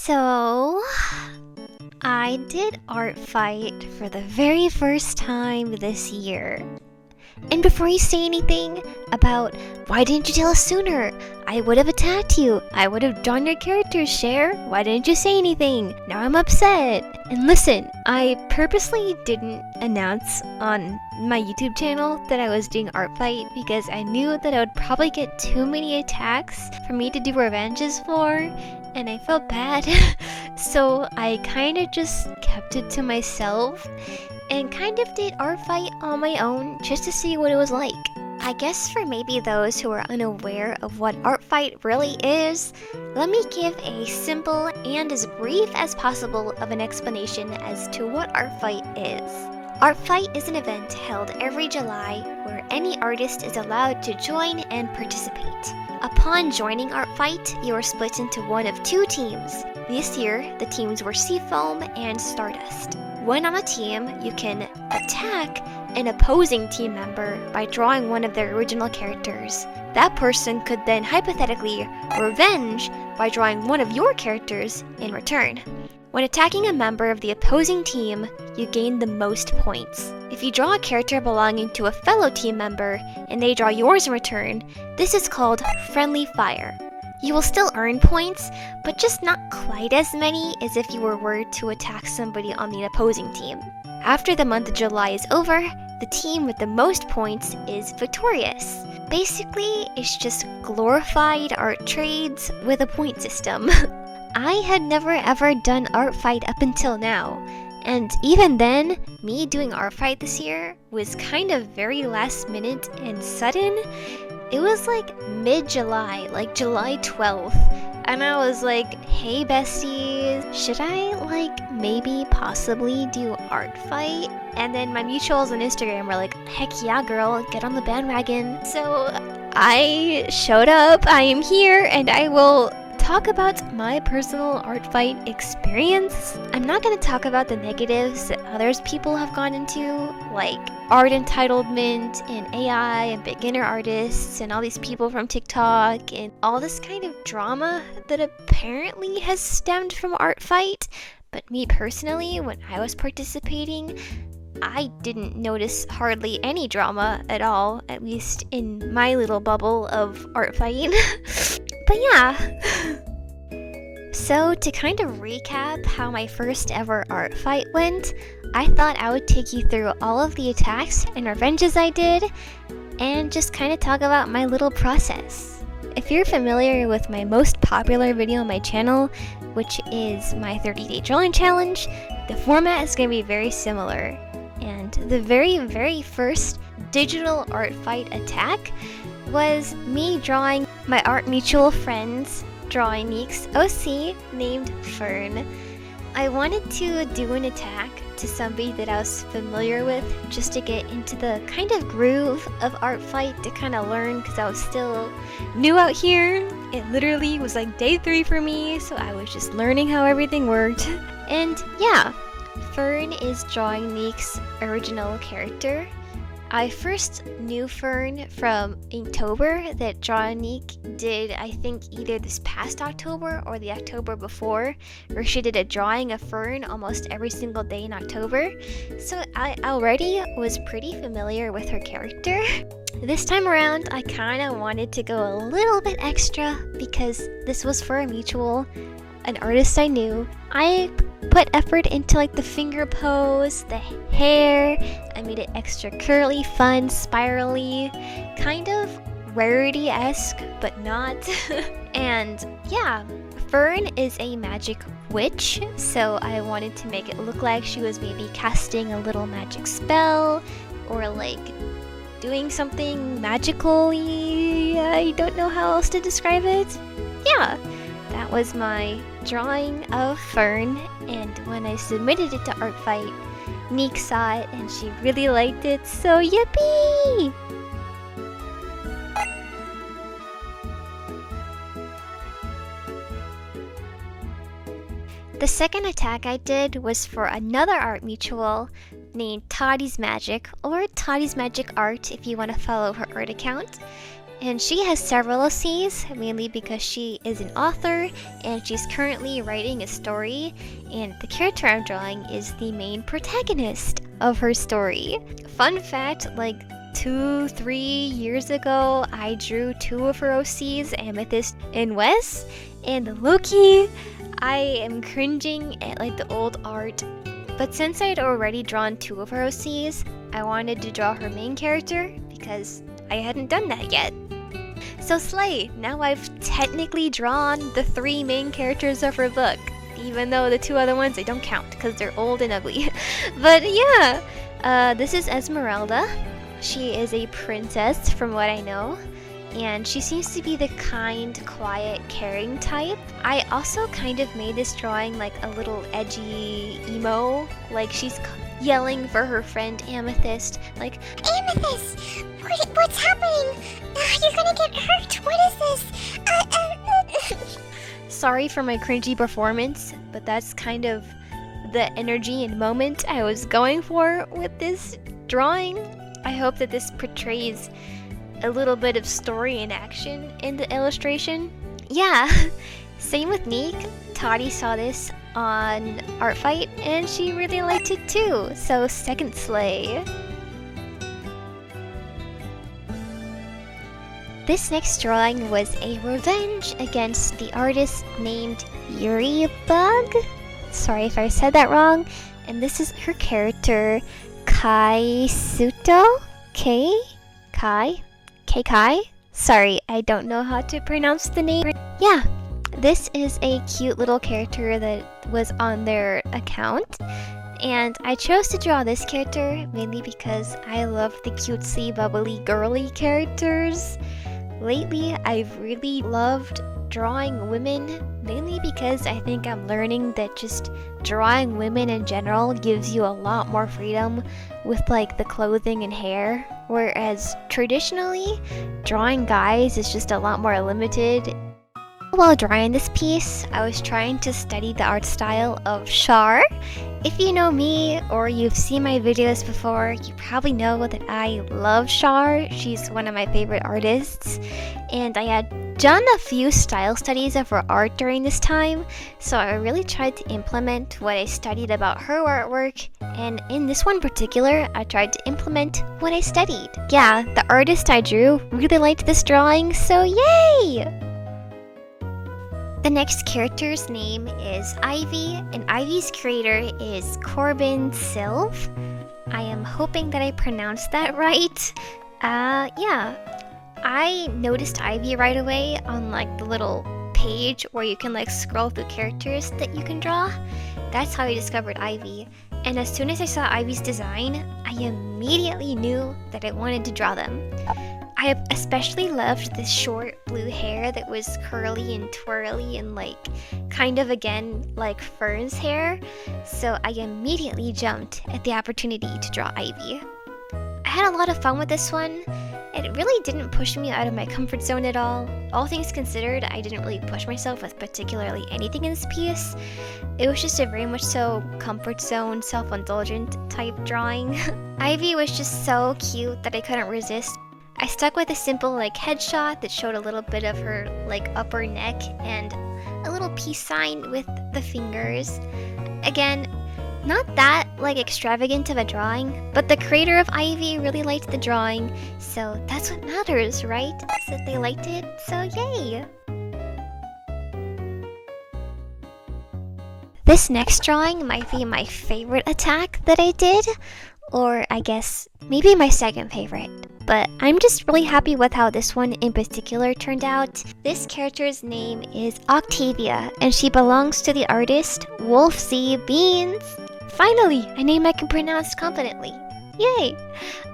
So, I did Artfight for the very first time this year. And before you say anything about why didn't you tell us sooner? I would have attacked you. I would have drawn your characters, Cher. Why didn't you say anything? Now I'm upset. And listen, I purposely didn't announce on my YouTube channel that I was doing Artfight because I knew that I would probably get too many attacks for me to do revenges for, and I felt bad. So I kind of just kept it to myself and kind of did Artfight on my own just to see what it was like. I guess for maybe those who are unaware of what Artfight really is, let me give a simple and as brief as possible of an explanation as to what Artfight is. Artfight is an event held every July where any artist is allowed to join and participate. Upon joining Artfight, you are split into one of two teams. This year, the teams were Seafoam and Stardust. When on a team, you can attack an opposing team member by drawing one of their original characters. That person could then hypothetically revenge by drawing one of your characters in return. When attacking a member of the opposing team, you gain the most points. If you draw a character belonging to a fellow team member and they draw yours in return, this is called friendly fire. You will still earn points, but just not quite as many as if you were to attack somebody on the opposing team. After the month of July is over, the team with the most points is victorious. Basically, it's just glorified art trades with a point system. I had never ever done Artfight up until now, and even then, me doing Artfight this year was kind of very last minute and sudden. It was like mid-July, like July 12th, and I was like, hey besties, should I maybe possibly do Artfight? And then my mutuals on Instagram were like, heck yeah girl, get on the bandwagon. So I showed up, I am here, and I will talk about my personal Artfight experience. I'm not going to talk about the negatives that others people have gone into, like art entitlement and AI and beginner artists and all these people from TikTok and all this kind of drama that apparently has stemmed from Artfight. But me personally, when I was participating, I didn't notice hardly any drama at all, at least in my little bubble of Artfight. But yeah. So to kind of recap how my first ever Artfight went, I thought I would take you through all of the attacks and revenges I did, and just kind of talk about my little process. If you're familiar with my most popular video on my channel, which is my 30-day drawing challenge, the format is going to be very similar. And the very first digital Artfight attack was me drawing my art mutual friend's drawing Neek's OC named Fern. I wanted to do an attack to somebody that I was familiar with just to get into the kind of groove of Artfight, to kind of learn because I was still new out here. It literally was like day 3 for me, so I was just learning how everything worked. And yeah, Fern is drawing Neek's original character. I first knew Fern from Inktober that Neek did, I think either this past October or the October before, where she did a drawing of Fern almost every single day in October. So I already was pretty familiar with her character. This time around, I kind of wanted to go a little bit extra because this was for a mutual, an artist I knew. I put effort into like the finger pose, the hair. I made it extra curly, fun, spirally, kind of Rarity-esque, but not. And yeah, Fern is a magic witch, so I wanted to make it look like she was maybe casting a little magic spell, or like doing something magical-y. I don't know how else to describe it. Yeah, that was my drawing of Fern, and when I submitted it to Artfight, Neek saw it and she really liked it, so yippee! The second attack I did was for another art mutual named Toddy's Magic, or Toddy's Magic Art if you want to follow her art account. and she has several OCs, mainly because she is an author and she's currently writing a story, and the character I'm drawing is the main protagonist of her story. Fun fact, like 2-3 years ago, I drew 2 of her OCs, Amethyst and Wes, and Loki, I am cringing at like the old art. But since I had already drawn 2 of her OCs, I wanted to draw her main character because I hadn't done that yet. So slay! Now I've technically drawn the 3 main characters of her book, even though the 2 other ones, they don't count because they're old and ugly. But yeah, this is Esmeralda. She is a princess from what I know, and she seems to be the kind, quiet, caring type. I also kind of made this drawing like a little edgy emo, like she's yelling for her friend Amethyst, like, "Amethyst, what's happening? You're gonna get hurt, what is this?" Sorry for my cringy performance, but that's kind of the energy and moment I was going for with this drawing. I hope that this portrays a little bit of story and action in the illustration. Yeah, same with Neek. Toddy saw this on Artfight and she really liked it too, so second slay. This next drawing was a revenge against the artist named byyyeeee. Sorry if I said that wrong. And this is her character, Kei Suto? Kai? Sorry, I don't know how to pronounce the name. Yeah, this is a cute little character that was on their account. And I chose to draw this character mainly because I love the cutesy, bubbly, girly characters. Lately, I've really loved drawing women, mainly because I think I'm learning that just drawing women in general gives you a lot more freedom with like the clothing and hair, whereas traditionally, drawing guys is just a lot more limited. While drawing this piece, I was trying to study the art style of Char. If you know me or you've seen my videos before, you probably know that I love Char. She's one of my favorite artists, and I had done a few style studies of her art during this time, so I really tried to implement what I studied about her artwork, and in this one particular, I tried to implement what I studied. Yeah, the artist I drew really liked this drawing, so yay! The next character's name is Ivy, and Ivy's creator is Corbin Sylve. I am hoping that I pronounced that right. Yeah. I noticed Ivy right away on like the little page where you can like scroll through characters that you can draw. That's how I discovered Ivy. And as soon as I saw Ivy's design, I immediately knew that I wanted to draw them. I especially loved this short blue hair that was curly and twirly and like kind of again like Fern's hair, so I immediately jumped at the opportunity to draw Ivy. I had a lot of fun with this one. It really didn't push me out of my comfort zone at all. All things considered, I didn't really push myself with particularly anything in this piece. It was just a very much so comfort zone, self-indulgent type drawing. Ivy was just so cute that I couldn't resist. I stuck with a simple like headshot that showed a little bit of her like upper neck and a little peace sign with the fingers. Again, not that like extravagant of a drawing, but the creator of Ivy really liked the drawing, so that's what matters, right? Is that they liked it, so yay! This next drawing might be my favorite attack that I did, or I guess maybe my second favorite. But I'm just really happy with how this one in particular turned out. This character's name is Octavia, and she belongs to the artist Wolf Z Beans. Finally, a name I can pronounce confidently. Yay!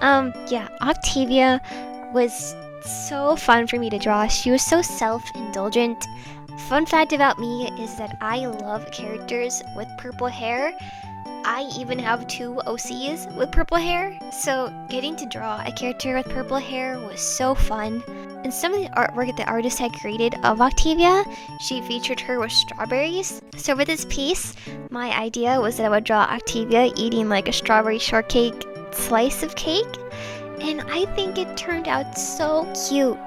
Yeah, Octavia was so fun for me to draw. She was so self-indulgent. Fun fact about me is that I love characters with purple hair. I even have 2 OCs with purple hair, so getting to draw a character with purple hair was so fun. In some of the artwork the artist had created of Octavia, she featured her with strawberries. So for this piece, my idea was that I would draw Octavia eating like a strawberry shortcake slice of cake, and I think it turned out so cute.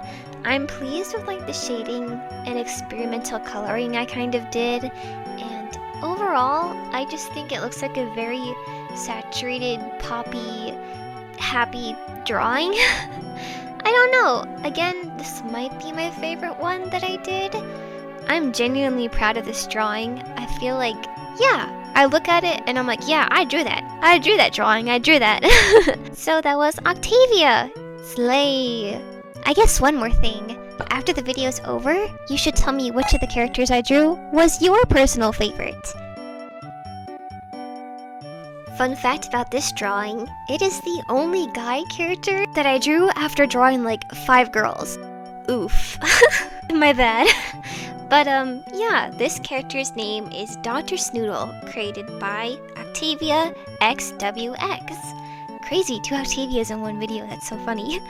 I'm pleased with like the shading and experimental coloring I kind of did, and overall, I just think it looks like a very saturated, poppy, happy drawing. I don't know. Again, this might be my favorite one that I did. I'm genuinely proud of this drawing. I feel like, yeah, I look at it and I'm like, yeah, I drew that. I drew that drawing. I drew that. So that was Octavia. Slay. I guess one more thing. After the video's over, you should tell me which of the characters I drew was your personal favorite. Fun fact about this drawing, it is the only guy character that I drew after drawing like 5 girls. Oof. My bad. But yeah, this character's name is Dr. Snoodle, created by Octavia XWX. Crazy, 2 Octavias in one video, that's so funny.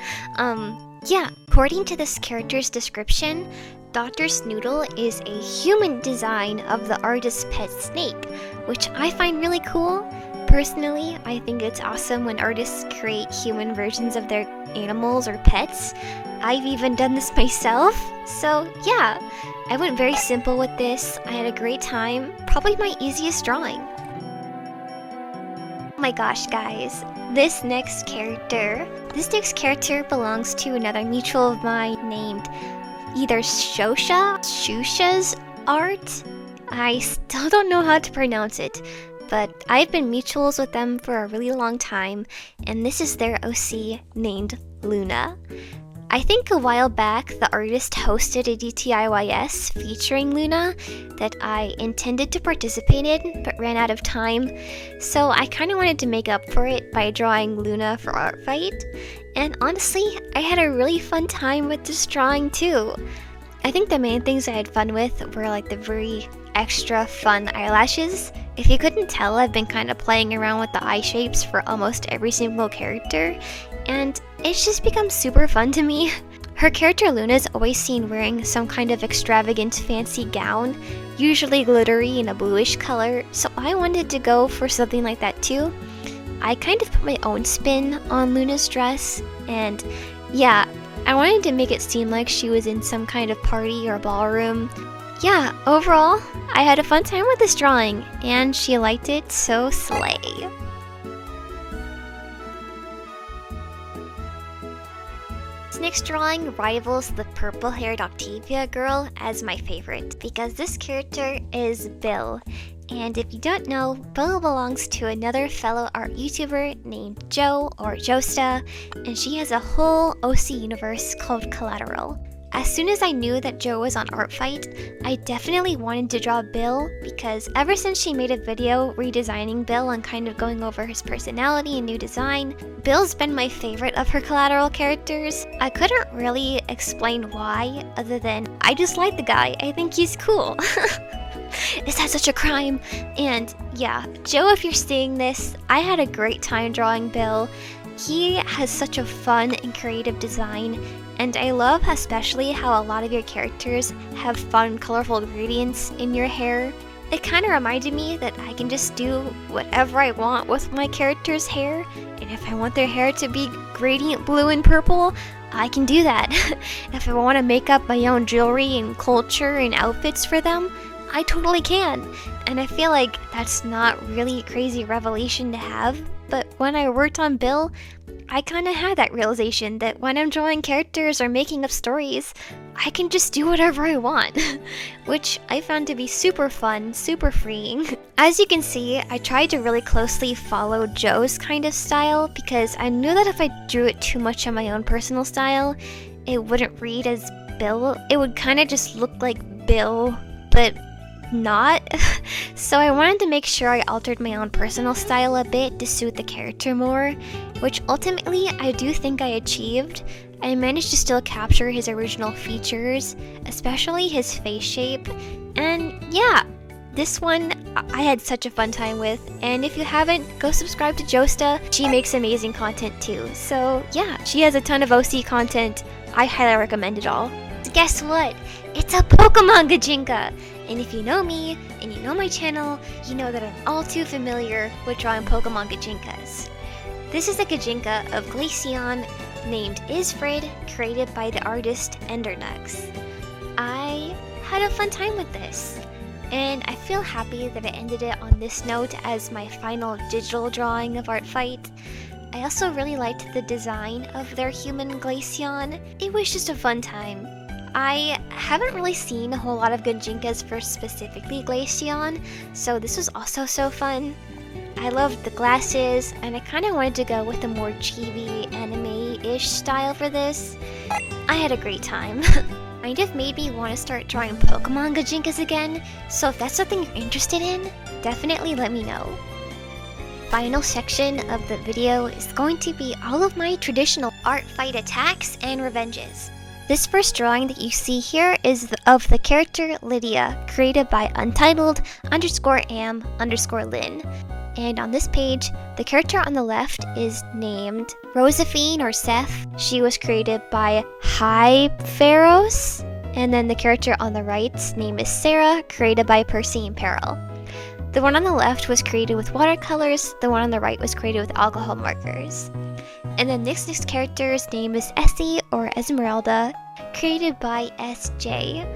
Yeah, according to this character's description, Dr. Snoodle is a human design of the artist's pet snake, which I find really cool. Personally, I think it's awesome when artists create human versions of their animals or pets. I've even done this myself, so yeah, I went very simple with this. I had a great time, probably my easiest drawing. Oh my gosh, guys, this next character belongs to another mutual of mine named either Shusha's art. I still don't know how to pronounce it, but I've been mutuals with them for a really long time, and this is their OC named Luna. I think a while back the artist hosted a DTIYS featuring Luna that I intended to participate in but ran out of time, so I kind of wanted to make up for it by drawing Luna for Artfight, and honestly, I had a really fun time with this drawing too. I think the main things I had fun with were like the very extra fun eyelashes. If you couldn't tell, I've been kind of playing around with the eye shapes for almost every single character, and it's just become super fun to me. Her character Luna's always seen wearing some kind of extravagant fancy gown, usually glittery in a bluish color, so I wanted to go for something like that too. I kind of put my own spin on Luna's dress, and yeah, I wanted to make it seem like she was in some kind of party or ballroom. Yeah, overall, I had a fun time with this drawing, and she liked it, so slay. This next drawing rivals the purple-haired Octavia girl as my favorite, because this character is Bill. And if you don't know, Bill belongs to another fellow art YouTuber named Jo or Josta, and she has a whole OC universe called Collateral. As soon as I knew that Jo was on Artfight, I definitely wanted to draw Bill because ever since she made a video redesigning Bill and kind of going over his personality and new design, Bill's been my favorite of her Collateral characters. I couldn't really explain why other than I just like the guy. I think he's cool. Is that such a crime? And yeah, Jo, if you're seeing this, I had a great time drawing Bill. He has such a fun and creative design, and I love especially how a lot of your characters have fun, colorful gradients in your hair. It kind of reminded me that I can just do whatever I want with my character's hair, and if I want their hair to be gradient blue and purple, I can do that. If I want to make up my own jewelry and culture and outfits for them, I totally can. And I feel like that's not really a crazy revelation to have, but when I worked on Bill, I kind of had that realization that when I'm drawing characters or making up stories, I can just do whatever I want, which I found to be super fun, super freeing. As you can see, I tried to really closely follow Jo's kind of style because I knew that if I drew it too much on my own personal style, it wouldn't read as Bill. It would kind of just look like Bill, but not. So I wanted to make sure I altered my own personal style a bit to suit the character more, which ultimately I do think I achieved. I managed to still capture his original features, especially his face shape, and yeah, this one I had such a fun time with, and if you haven't, go subscribe to Josta. She makes amazing content too, so yeah, she has a ton of OC content. I highly recommend it all. Guess what? It's a Pokemon Gajinka! And if you know me, and you know my channel, you know that I'm all too familiar with drawing Pokemon Gajinkas. This is a Gajinka of Glaceon, named Isfrid, created by the artist Endernux. I had a fun time with this, and I feel happy that I ended it on this note as my final digital drawing of Artfight. I also really liked the design of their human Glaceon. It was just a fun time. I haven't really seen a whole lot of good Jinkas for specifically Glaceon, so this was also so fun. I loved the glasses, and I kind of wanted to go with a more chibi anime-ish style for this. I had a great time. Kind of made me want to start drawing Pokemon Gajinkas again, so if that's something you're interested in, definitely let me know. Final section of the video is going to be all of my traditional Artfight attacks and revenges. This first drawing that you see here is of the character Lydia, created by Untitled_am_Lynn. And on this page, the character on the left is named Rosaphine or Seph. She was created by Pharos. And then the character on the right's name is Sarah, created by Percy and Peril. The one on the left was created with watercolors, the one on the right was created with alcohol markers. And then next character's name is Essie or Esmeralda, created by SJ.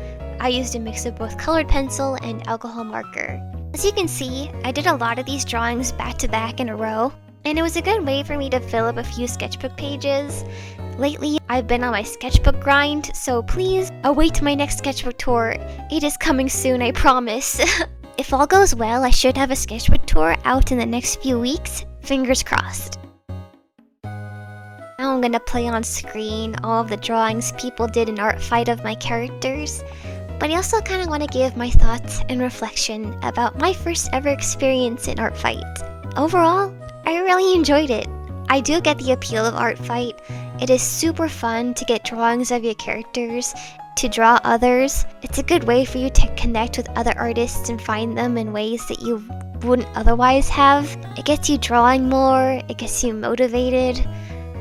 I used a mix of both colored pencil and alcohol marker. As you can see, I did a lot of these drawings back to back in a row, and it was a good way for me to fill up a few sketchbook pages. Lately, I've been on my sketchbook grind, so please await my next sketchbook tour. It is coming soon, I promise. If all goes well, I should have a sketchbook tour out in the next few weeks. Fingers crossed. Now I'm gonna play on screen all of the drawings people did in Artfight of my characters. But I also kind of want to give my thoughts and reflection about my first ever experience in Artfight. Overall, I really enjoyed it. I do get the appeal of Artfight. It is super fun to get drawings of your characters, to draw others. It's a good way for you to connect with other artists and find them in ways that you wouldn't otherwise have. It gets you drawing more, it gets you motivated.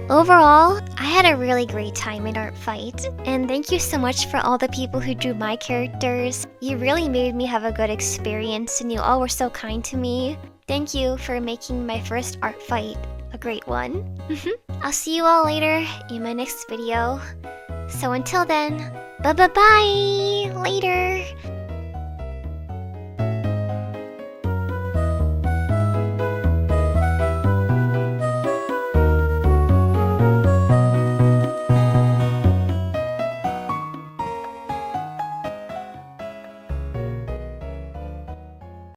Overall, I had a really great time in Artfight, and thank you so much for all the people who drew my characters. You really made me have a good experience, and you all were so kind to me. Thank you for making my first Artfight a great one. I'll see you all later in my next video. So until then, bye-bye-bye! Later!